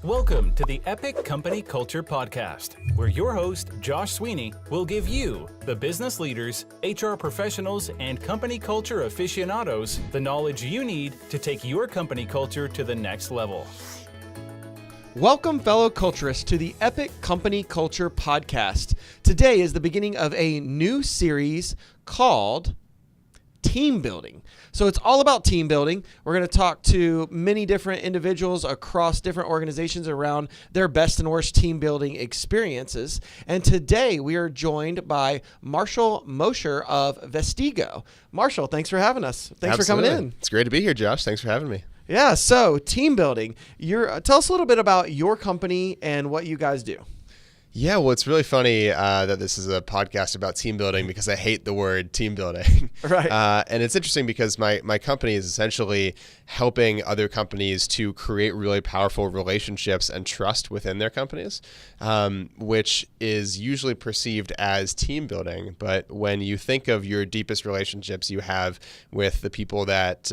Welcome to the Epic Company Culture Podcast, where your host, Josh Sweeney, will give you, the business leaders, HR professionals, and company culture aficionados, the knowledge you need to take your company culture to the next level. Welcome, fellow culturists, to the Epic Company Culture Podcast. Today is the beginning of a new series called Team Building. So it's all about team building. We're going to talk to many different individuals across different organizations around their best and worst team building experiences. And today we are joined by Marshall Mosher of Vestigo. Marshall, thanks for having us. Thanks Absolutely. for coming in. It's great to be here, Josh. Thanks for having me. Yeah, so team building. Tell us a little bit about your company and what you guys do. Yeah, well, it's really funny that this is a podcast about team building because I hate the word team building. Right. And it's interesting because my company is essentially helping other companies to create really powerful relationships and trust within their companies, which is usually perceived as team building. But when you think of your deepest relationships you have with the people that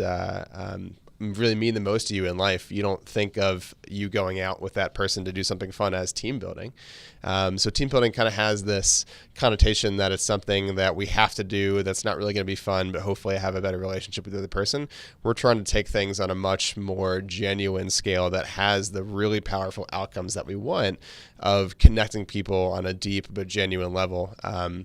really mean the most to you in life, you don't think of you going out with that person to do something fun as team building. So team building kind of has this connotation that it's something that we have to do that's not really going to be fun, but hopefully have a better relationship with the other person. We're trying to take things on a much more genuine scale that has the really powerful outcomes that we want of connecting people on a deep but genuine level,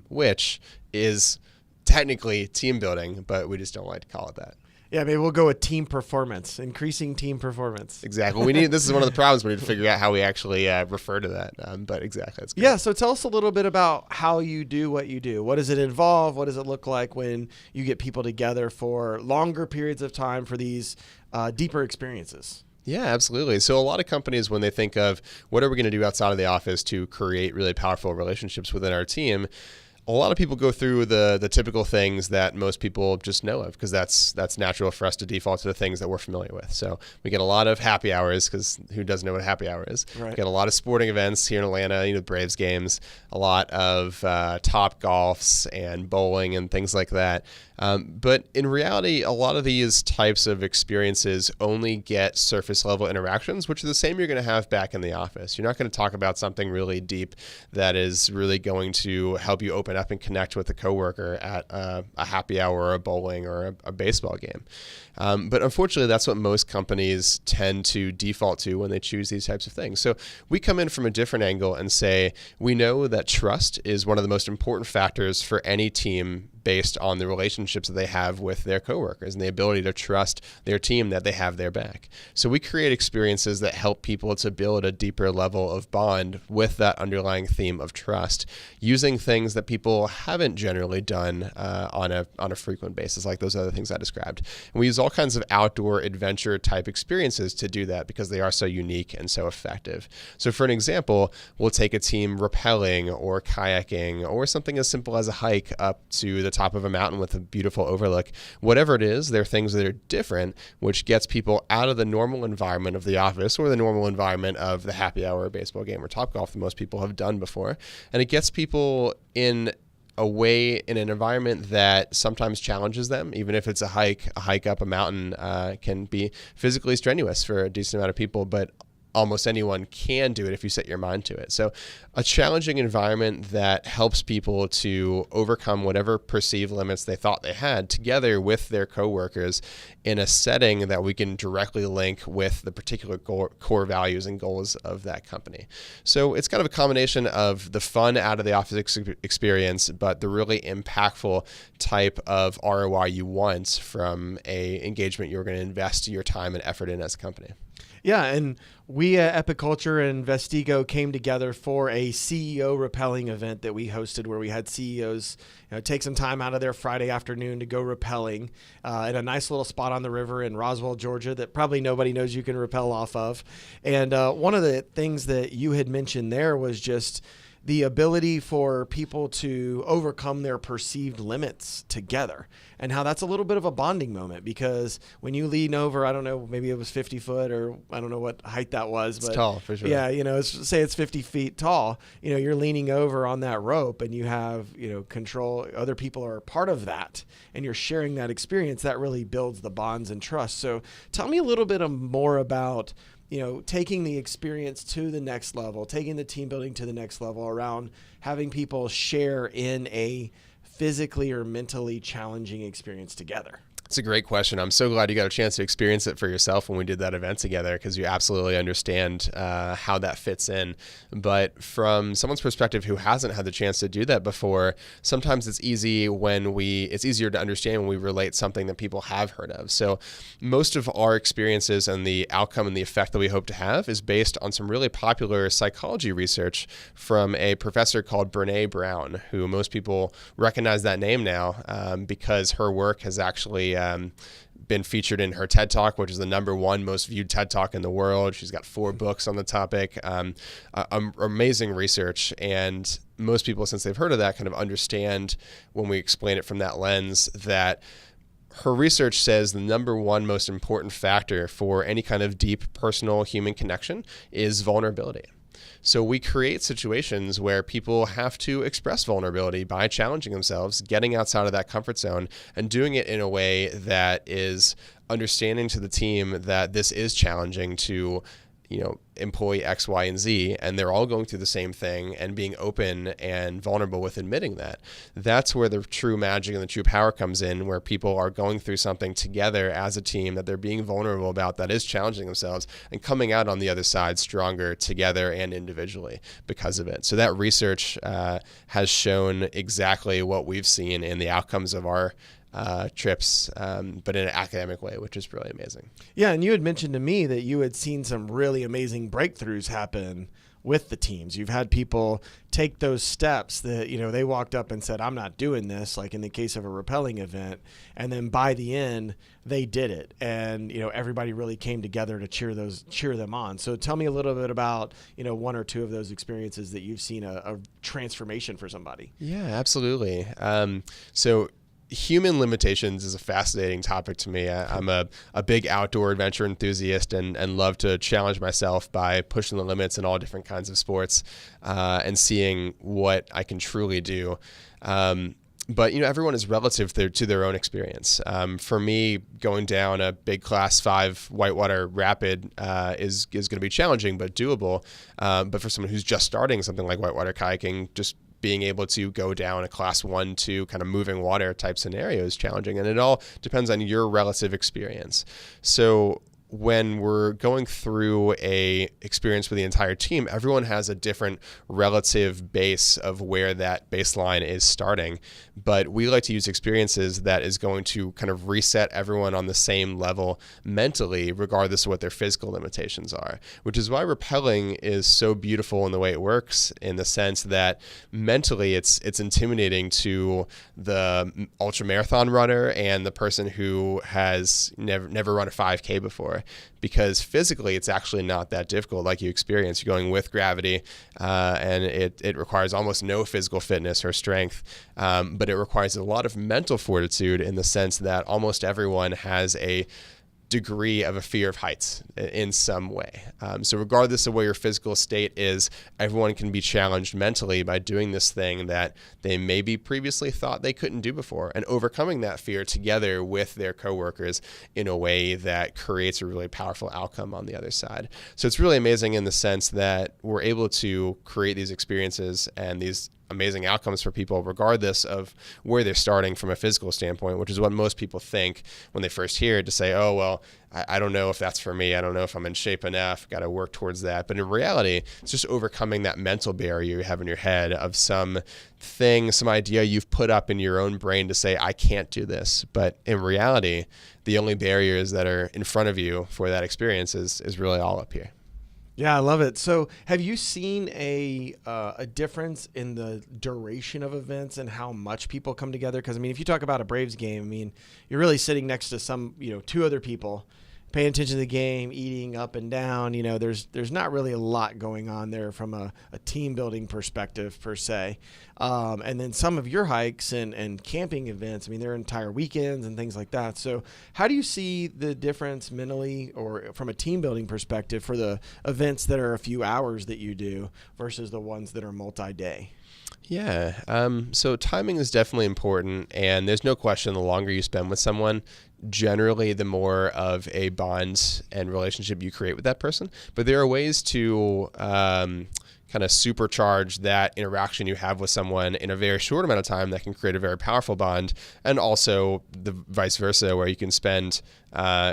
which is technically team building, but we just don't like to call it that. Yeah, maybe we'll go with team performance, increasing team performance. Exactly. This is one of the problems. We need to figure out how we actually refer to that. But exactly. That's good. Yeah, so tell us a little bit about how you do what you do. What does it involve? What does it look like when you get people together for longer periods of time for these deeper experiences? Yeah, absolutely. So a lot of companies, when they think of what are we going to do outside of the office to create really powerful relationships within our team, a lot of people go through the typical things that most people just know of because that's natural for us to default to the things that we're familiar with. So we get a lot of happy hours because who doesn't know what a happy hour is? Right. We get a lot of sporting events here in Atlanta, Braves games, a lot of top golfs and bowling and things like that. But in reality, a lot of these types of experiences only get surface level interactions, which are the same you're going to have back in the office. You're not going to talk about something really deep that is really going to help you open up and connect with a coworker at a happy hour or a bowling or a baseball game. But unfortunately, that's what most companies tend to default to when they choose these types of things. So we come in from a different angle and say, we know that trust is one of the most important factors for any team based on the relationships that they have with their coworkers and the ability to trust their team that they have their back. So we create experiences that help people to build a deeper level of bond with that underlying theme of trust, using things that people haven't generally done on a frequent basis, like those other things I described. And we use all kinds of outdoor adventure type experiences to do that because they are so unique and so effective. So for an example, we'll take a team rappelling or kayaking or something as simple as a hike up to the top of a mountain with a beautiful overlook. Whatever it is, they're things that are different, which gets people out of the normal environment of the office or the normal environment of the happy hour, baseball game, or Topgolf that most people have done before. And it gets people in a way, in an environment that sometimes challenges them. Even if it's a hike up a mountain can be physically strenuous for a decent amount of people, but almost anyone can do it if you set your mind to it. So a challenging environment that helps people to overcome whatever perceived limits they thought they had together with their coworkers in a setting that we can directly link with the particular core values and goals of that company. So it's kind of a combination of the fun out of the office experience, but the really impactful type of ROI you want from a engagement you're going to invest your time and effort in as a company. Yeah, and we at Epic Culture and Vestigo came together for a CEO rappelling event that we hosted where we had CEOs take some time out of their Friday afternoon to go rappelling at a nice little spot on the river in Roswell, Georgia that probably nobody knows you can rappel off of. And one of the things that you had mentioned there was just the ability for people to overcome their perceived limits together, and how that's a little bit of a bonding moment because when you lean over, I don't know, maybe it was 50 foot or I don't know what height that was, but it's tall for sure. Yeah, say it's 50 feet tall, you're leaning over on that rope and you have, control. Other people are a part of that and you're sharing that experience that really builds the bonds and trust. So tell me a little bit more about taking the experience to the next level, taking the team building to the next level around having people share in a physically or mentally challenging experience together? It's a great question. I'm so glad you got a chance to experience it for yourself when we did that event together, because you absolutely understand how that fits in. But from someone's perspective who hasn't had the chance to do that before, sometimes it's easier to understand when we relate something that people have heard of. So most of our experiences and the outcome and the effect that we hope to have is based on some really popular psychology research from a professor called Brene Brown, who most people recognize that name now because her work has actually been featured in her TED Talk, which is the #1 most viewed TED Talk in the world. She's got 4 books on the topic. Amazing research. And most people, since they've heard of that, kind of understand when we explain it from that lens that her research says the #1 most important factor for any kind of deep personal human connection is vulnerability. So we create situations where people have to express vulnerability by challenging themselves, getting outside of that comfort zone, and doing it in a way that is understanding to the team that this is challenging to employee X, Y, and Z, and they're all going through the same thing, and being open and vulnerable with admitting that. That's where the true magic and the true power comes in, where people are going through something together as a team that they're being vulnerable about, that is challenging themselves, and coming out on the other side stronger together and individually because of it. So that research has shown exactly what we've seen in the outcomes of our trips, but in an academic way, which is really amazing. Yeah, and you had mentioned to me that you had seen some really amazing breakthroughs happen with the teams. You've had people take those steps that, they walked up and said, I'm not doing this, like in the case of a rappelling event, and then by the end, they did it. And, everybody really came together to cheer them on. So tell me a little bit about, 1 or 2 of those experiences that you've seen a transformation for somebody. Yeah, absolutely. So human limitations is a fascinating topic to me. I'm a big outdoor adventure enthusiast and love to challenge myself by pushing the limits in all different kinds of sports and seeing what I can truly do. But everyone is relative to their own experience. For me, going down a big Class 5 whitewater rapid is going to be challenging but doable. But for someone who's just starting something like whitewater kayaking, just being able to go down a Class 1, 2 kind of moving water type scenario is challenging. And it all depends on your relative experience. So when we're going through a experience with the entire team, everyone has a different relative base of where that baseline is starting. But we like to use experiences that is going to kind of reset everyone on the same level mentally, regardless of what their physical limitations are, which is why rappelling is so beautiful in the way it works, in the sense that mentally it's intimidating to the ultramarathon runner and the person who has never run a 5K before. Because physically it's actually not that difficult like you experience. You're going with gravity and it requires almost no physical fitness or strength, but it requires a lot of mental fortitude in the sense that almost everyone has a degree of a fear of heights in some way. So regardless of where your physical state is, everyone can be challenged mentally by doing this thing that they maybe previously thought they couldn't do before, and overcoming that fear together with their coworkers in a way that creates a really powerful outcome on the other side. So it's really amazing in the sense that we're able to create these experiences and these amazing outcomes for people regardless of where they're starting from a physical standpoint, which is what most people think when they first hear it, to say, oh, well, I don't know if that's for me. I don't know if I'm in shape enough. Got to work towards that. But in reality, it's just overcoming that mental barrier you have in your head of some idea you've put up in your own brain to say, I can't do this. But in reality, the only barriers that are in front of you for that experience is really all up here. Yeah, I love it. So have you seen a difference in the duration of events and how much people come together? Because, if you talk about a Braves game, you're really sitting next to some, 2 other people paying attention to the game, eating up and down. There's not really a lot going on there from a team building perspective per se. And then some of your hikes and camping events, they're entire weekends and things like that. So how do you see the difference mentally or from a team building perspective for the events that are a few hours that you do versus the ones that are multi-day? Yeah. So timing is definitely important, and there's no question the longer you spend with someone, generally the more of a bond and relationship you create with that person. But there are ways to kind of supercharge that interaction you have with someone in a very short amount of time that can create a very powerful bond, and also the vice versa, where you can spend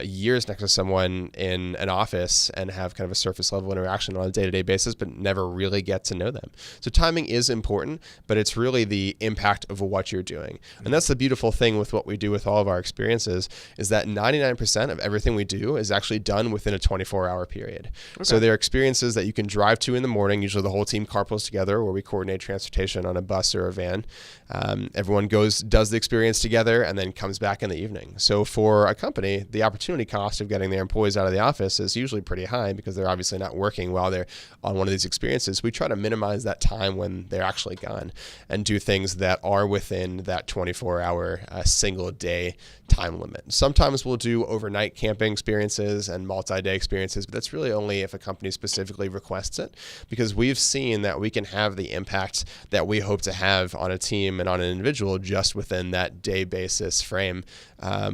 years next to someone in an office and have kind of a surface level interaction on a day-to-day basis, but never really get to know them. So timing is important, but it's really the impact of what you're doing. And that's the beautiful thing with what we do with all of our experiences, is that 99% of everything we do is actually done within a 24-hour period. Okay. So there are experiences that you can drive to in the morning. Usually the whole team carpools together, where we coordinate transportation on a bus or a van. Everyone does the experience together, and then comes back in the evening. So for a company, the opportunity cost of getting their employees out of the office is usually pretty high, because they're obviously not working while they're on one of these experiences. We try to minimize that time when they're actually gone, and do things that are within that 24-hour single day time limit. Sometimes we'll do overnight camping experiences and multi-day experiences, but that's really only if a company specifically requests it, because we've seen that we can have the impact that we hope to have on a team and on an individual just within that day basis frame,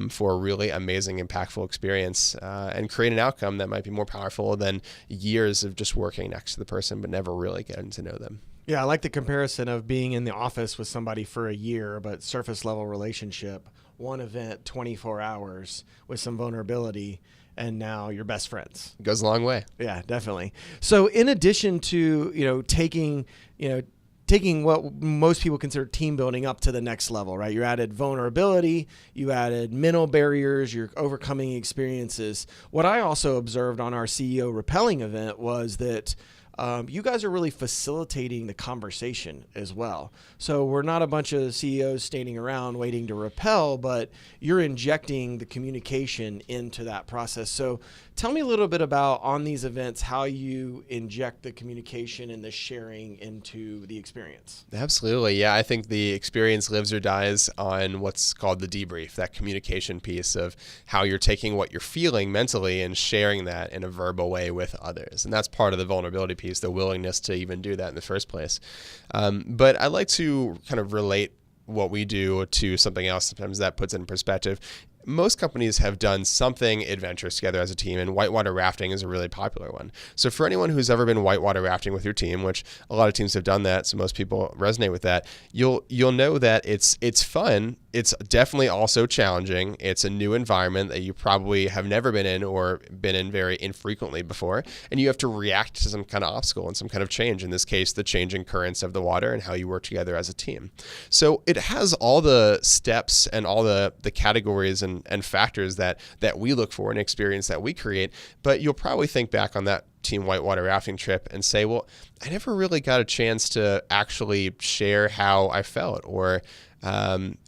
for a really amazing, impactful experience, and create an outcome that might be more powerful than years of just working next to the person but never really getting to know them. Yeah, I like the comparison of being in the office with somebody for a year, but surface level relationship, one event, 24 hours with some vulnerability, and now you're best friends. It goes a long way. Yeah, definitely. So in addition to, taking what most people consider team building up to the next level, right? You added vulnerability, you added mental barriers, you're overcoming experiences. What I also observed on our CEO Rappelling event was that you guys are really facilitating the conversation as well. So we're not a bunch of CEOs standing around waiting to rappel, but you're injecting the communication into that process. So tell me a little bit about, on these events, how you inject the communication and the sharing into the experience. Absolutely. Yeah, I think the experience lives or dies on what's called the debrief, that communication piece of how you're taking what you're feeling mentally and sharing that in a verbal way with others. And that's part of the vulnerability piece, the willingness to even do that in the first place. But I like to kind of relate what we do to something else. Sometimes that puts it in perspective. Most companies have done something adventurous together as a team, and whitewater rafting is a really popular one. So for anyone who's ever been whitewater rafting with your team, which a lot of teams have done that, so most people resonate with that, you'll know that it's fun. It's definitely also challenging. It's a new environment that you probably have never been in, or been in very infrequently before, and you have to react to some kind of obstacle and some kind of change. In this case, the changing currents of the water and how you work together as a team. So it has all the steps and all the categories and factors that we look for in experience that we create, but you'll probably think back on that team whitewater rafting trip and say, well, I never really got a chance to actually share how I felt, or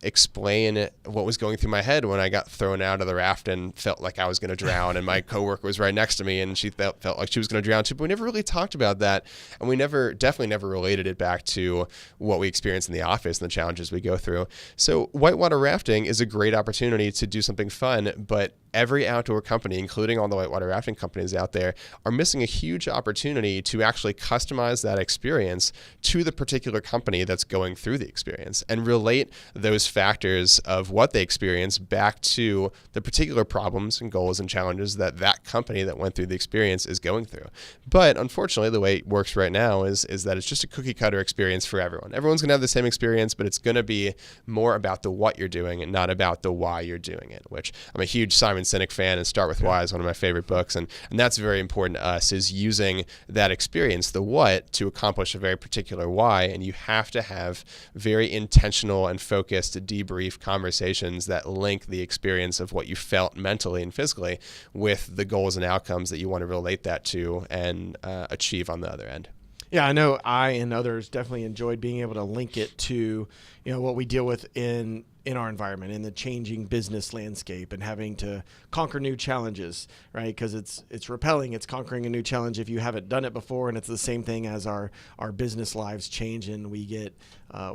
explain what was going through my head when I got thrown out of the raft and felt like I was going to drown, and my coworker was right next to me and she felt like she was going to drown too. But we never really talked about that, and we definitely never related it back to what we experience in the office and the challenges we go through. So whitewater rafting is a great opportunity to do something fun, but every outdoor company, including all the whitewater rafting companies out there, are missing a huge opportunity to actually customize that experience to the particular company that's going through the experience, and relate those factors of what they experience back to the particular problems and goals and challenges that company that went through the experience is going through. But unfortunately, the way it works right now is that it's just a cookie cutter experience for everyone. Everyone's going to have the same experience, but it's going to be more about the what you're doing and not about the why you're doing it, which I'm a huge Simon Sinek fan, and Start With Why is one of my favorite books. And that's very important to us, is using that experience, the what, to accomplish a very particular why. And you have to have very intentional and focused debrief conversations that link the experience of what you felt mentally and physically with the goals and outcomes that you want to relate that to and achieve on the other end. Yeah, I know I and others definitely enjoyed being able to link it to, what we deal with in our environment, in the changing business landscape, and having to conquer new challenges, right? Because it's rappelling, it's conquering a new challenge if you haven't done it before, and it's the same thing as our business lives change, and we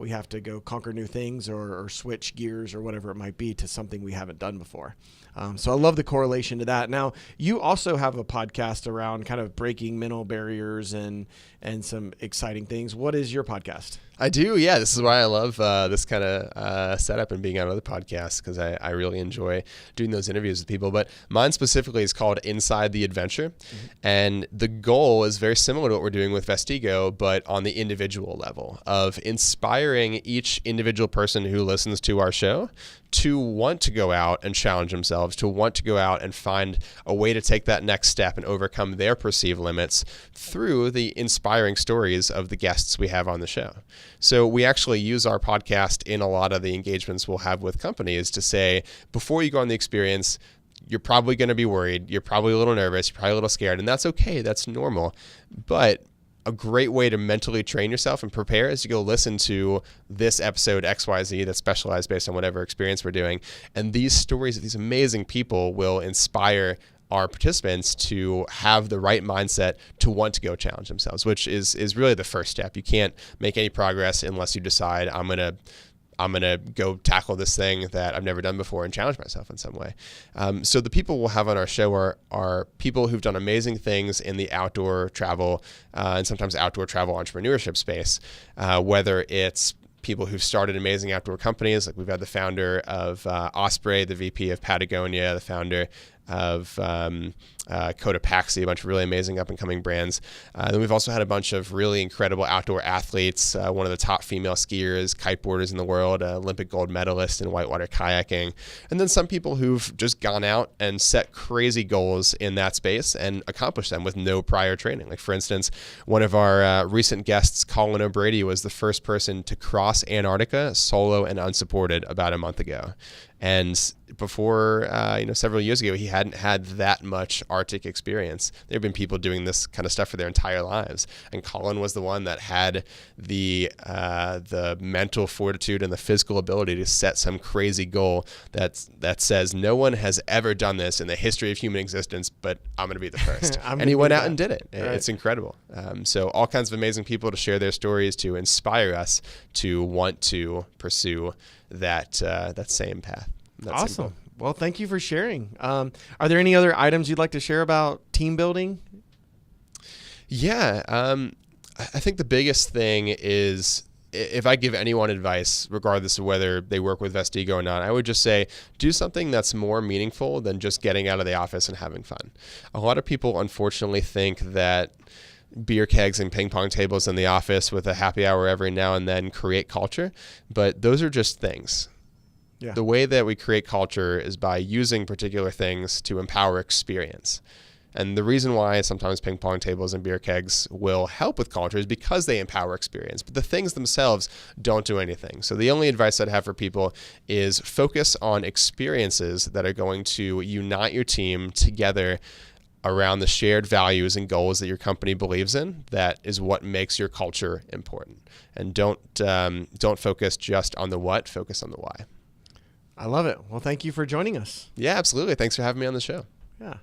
have to go conquer new things or switch gears or whatever it might be to something we haven't done before. So I love the correlation to that. Now, you also have a podcast around kind of breaking mental barriers and some exciting things. What is your podcast? I do. Yeah. This is why I love this kind of setup and being on other podcasts, because I really enjoy doing those interviews with people. But mine specifically is called Inside the Adventure. Mm-hmm. And the goal is very similar to what we're doing with Vestigo, but on the individual level of inspiring each individual person who listens to our show to want to go out and challenge themselves, to want to go out and find a way to take that next step and overcome their perceived limits through the inspiring stories of the guests we have on the show. So we actually use our podcast in a lot of the engagements we'll have with companies to say, before you go on the experience, you're probably going to be worried. You're probably a little nervous. You're probably a little scared. And that's okay. That's normal. But a great way to mentally train yourself and prepare is to go listen to this episode XYZ that's specialized based on whatever experience we're doing. And these stories of these amazing people will inspire our participants to have the right mindset to want to go challenge themselves, which is really the first step. You can't make any progress unless you decide, I'm going to go tackle this thing that I've never done before and challenge myself in some way. So the people we'll have on our show are people who've done amazing things in the outdoor travel and sometimes outdoor travel entrepreneurship space, whether it's people who've started amazing outdoor companies. Like we've had the founder of Osprey, the VP of Patagonia, the founder of Cotopaxi, a bunch of really amazing up-and-coming brands. Then we've also had a bunch of really incredible outdoor athletes, one of the top female skiers, kiteboarders in the world, Olympic gold medalist in whitewater kayaking, and then some people who've just gone out and set crazy goals in that space and accomplished them with no prior training. Like, for instance, one of our recent guests, Colin O'Brady, was the first person to cross Antarctica solo and unsupported about a month ago. And before, several years ago, he hadn't had that much Arctic experience. There have been people doing this kind of stuff for their entire lives. And Colin was the one that had the mental fortitude and the physical ability to set some crazy goal that says, no one has ever done this in the history of human existence, but I'm going to be the first. And he went out and did it. Right. It's incredible. So all kinds of amazing people to share their stories, to inspire us to want to pursue that same path. Awesome. Well, thank you for sharing. Are there any other items you'd like to share about team building? Yeah. I think the biggest thing is, if I give anyone advice, regardless of whether they work with Vestigo or not, I would just say, do something that's more meaningful than just getting out of the office and having fun. A lot of people, unfortunately, think that beer kegs and ping pong tables in the office with a happy hour every now and then create culture, but those are just things. Yeah. The way that we create culture is by using particular things to empower experience. And the reason why sometimes ping pong tables and beer kegs will help with culture is because they empower experience, but the things themselves don't do anything. So the only advice I'd have for people is focus on experiences that are going to unite your team together around the shared values and goals that your company believes in. That is what makes your culture important. And don't focus just on the what, focus on the why. I love it. Well, thank you for joining us. Yeah, absolutely. Thanks for having me on the show. Yeah.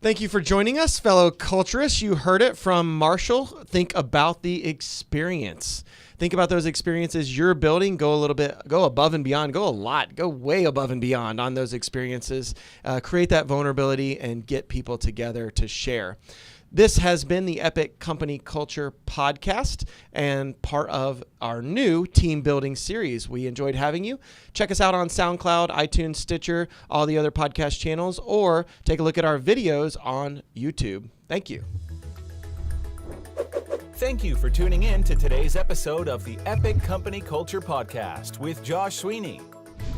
Thank you for joining us, fellow culturists. You heard it from Marshall. Think about the experience. Think about those experiences you're building. Go above and beyond, go way above and beyond on those experiences. Create that vulnerability and get people together to share. This has been the Epic Company Culture Podcast and part of our new team building series. We enjoyed having you. Check us out on SoundCloud, iTunes, Stitcher, all the other podcast channels, or take a look at our videos on YouTube. Thank you. Thank you for tuning in to today's episode of the Epic Company Culture Podcast with Josh Sweeney.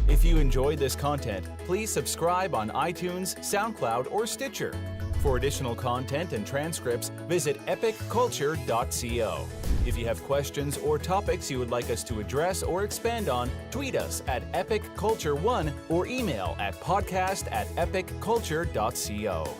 If you enjoyed this content, please subscribe on iTunes, SoundCloud, or Stitcher. For additional content and transcripts, visit epicculture.co. If you have questions or topics you would like us to address or expand on, tweet us at epicculture1 or email at podcast@epicculture.co.